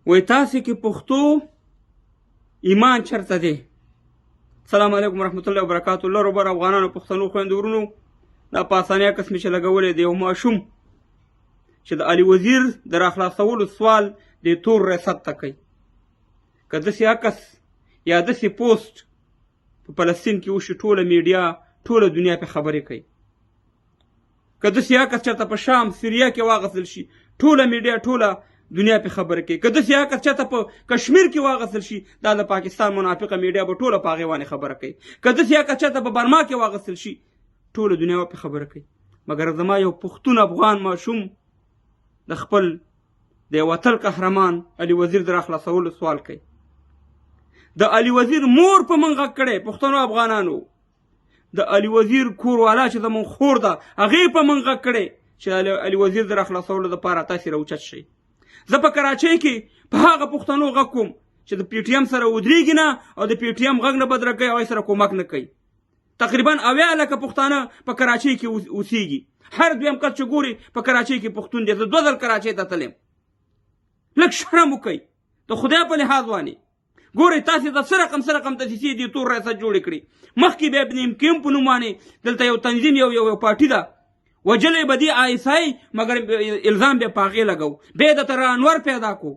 وای تاسې کې پښتو ایمان چرته دی؟ السلام علیکم ورحمت الله وبرکاتو. لر و بر افغانانو، پښتنو، خویندو، ورونو، دا په اسانۍ عکس مې چې لګولی د یو ماشوم چې د علي وزیر د راخلاصولو سوال د تور ریاست ته کوي. که داسې عکس یا داسې پوسټ په فلسطین کې وشي، ټوله میډیا، ټوله دنیا پې خبرې کوي. که داسې عکس چېرته په شام، سیریا کې واغستل شي، ټوله میډیا، ټوله دنیا پې خبرې کوي. که داسې عکس چېرته په کشمیر کې واغستل شي، دا د پاکستان منافقه میډیا به ټوله په هغې باندې خبره کوي. که داسې عکس چېرته په برما کې واغستل شي، ټوله دنیا به پې خبره کوي. مګر زما یو پښتون افغان ماشوم د خپل د یو وطن قهرمان علي وزیر د راخلاصولو سوال کوي. د علي وزیر مور په من غږ کړی، پښتنو افغانانو، د علي وزیر کوروالا چې زموږ خور ده، هغې په من غږ کړی چې علي وزیر د راخلاصولو دپاره تاسې راوچت شئ. زه په کراچۍ کې په هغه پښتنو غږ کوم چې د پی ټي ایم سره ودرېږي نه او د پی ټي ایم غږ نه بدره کوي او هغې سره کومک نه کوي. تقریبا 80 لکه پښتانه په کراچۍ کې اوسېږي. هر دویم کس چې ګوري په کراچۍ کې پښتون دی. زه 2 ځل کراچۍ ته تلم. لږ شرم وکئ د خدای په لحاظ باندې. ګورئ تاسې د څه رقم دسیسې دې تور ریاست جوړې کړي. مخکې بیا ابن کیم په نوم باندې دلته یو تنظیم یو پارټي ده، وجلی به دې ISI، مګر الزام بیا په هغې لګو. بیا یې درته رانور پیدا کو،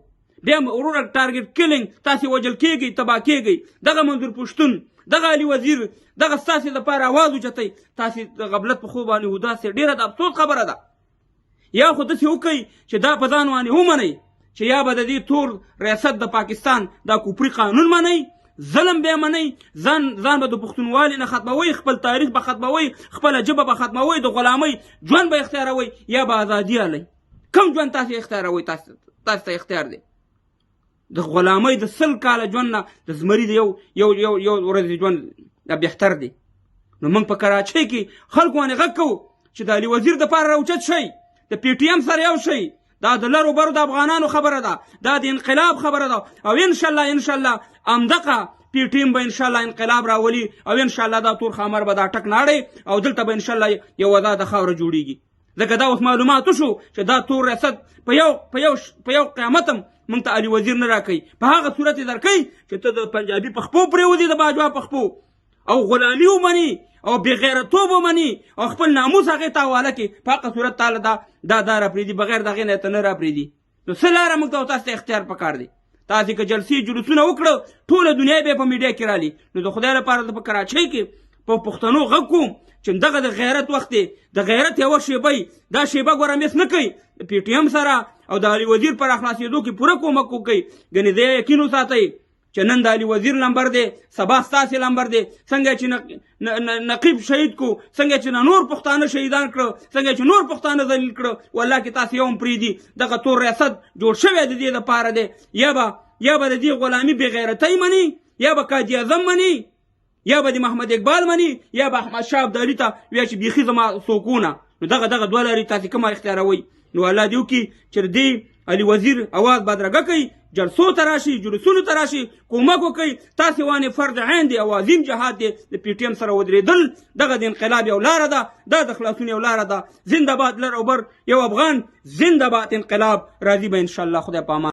بیا وروره ټارګټ کیلینګ، تاسې وجل کېږئ، تباه کېږئ. دغه منظور پښتون، دغه علي وزیر، دغه ستاسې دپاره اواز اوچتئ. تاسې د غفلت په خوب باندې وداسې ډېره د افسوس خبره ده. یا خو داسې وکئ چې دا په ځان باندې ومنئ چې یا به د دې تور ریاست د پاکستان دا کوپري قانون منئ، ظلم به منئ، ځان به د پښتونوالي نه ختموئ، خپل تاریخ به ختموئ، خپله ژبه به ختموئ، د غلامۍ ژوند به اختیاروئ، یا به ازادي الئ. کوم ژوند تاسې اختیاروئ؟ تاسې ته اختیار دی. د غلامۍ د 100 کاله ژوند نه د زمري د یو ورځې ژوند بهتر دی. نو موږ په کراچۍ کې خلکو باندې غږ کوو چې د علي وزیر دپاره راوچت شئ، د پی ټي ایم سره یو شئ. دا د لرو برو د افغانانو خبره ده، دا د انقلاب خبره ده. او انشاءالله همدغه پی ټي ایم به انشاءالله انقلاب راولي، او انشاءالله دا تور خامر به دا ټک ناړي، او دلته به انشاءالله یو آزاده خاوره جوړیږي. ځکه دا اوس معلومات وشو چې دا تور ریاست په یو قیامت هم موږ ته علي وزیر نه راکوي. په هغه صورت یې درکوي چې ته د پنجابي په خپو پرېوځې، د باجوا په خپو، او غلامي ومني او بېغیرتوب ومني او خپل ناموس هغې ته حواله کړي. په هغه صورت تعالی دا راپرېږدي، بغیر د هغې نه ته نه راپرېږدي. نو څه لاره موږ ته او تاسو ته اختیار پکار دی. تاسې که جلسې جلوسونه وکړه، ټوله دنیا به یې په میډیا کې رالي. نو د خدای لپاره زه په کراچۍ کې په پښتنو غږ کوم چې دغه د غیرت وخت دی. د غیرت یوه شیبه دا شیبه ګوره مس نه کوي د پی ټي ایم سره او د علي وزیر پر راخلاصېدو کې پوره کومک وکړئ. ګنې د یقین وساتئ چې نن د علي وزیر نمبر دی، سبا ستاسې نمبر دی. څنګه چې نقیب شهید کو، څنګه چې نور پښتانه شهیدان کړه، څنګه چې نور پښتانه ذلیل کړه، والله کې تاسې یو هم پرېږدي. دغه تور ریاست جوړ شوی د دې دپاره دی. یا به د دې غلامي بېغیرتۍ مني، یا به قاضي اعظم مني، یا به د محمد اقبال مني، یا به احمد شاه ابدالي ته وایي چې بیخي زما څوکونه. نو دغه 2 لارې تاسې کومه اختیاروئ؟ نو الله دې وکړي چې د دې علي وزیر اواز بدرګه کوي، جلسو ته راشي، جلوسونو ته راشي، کومک وکړئ. تاسې وانې فرض عین دی او عظیم جهاد دی. د پی ټي ایم سره ودرېدل دغه د انقلاب یو لاره ده، دا د خلاصون یو لاره ده. زنده باد لر او بر یو افغان، زنده باد انقلاب. راځي به انشاءالله. خدای په امان.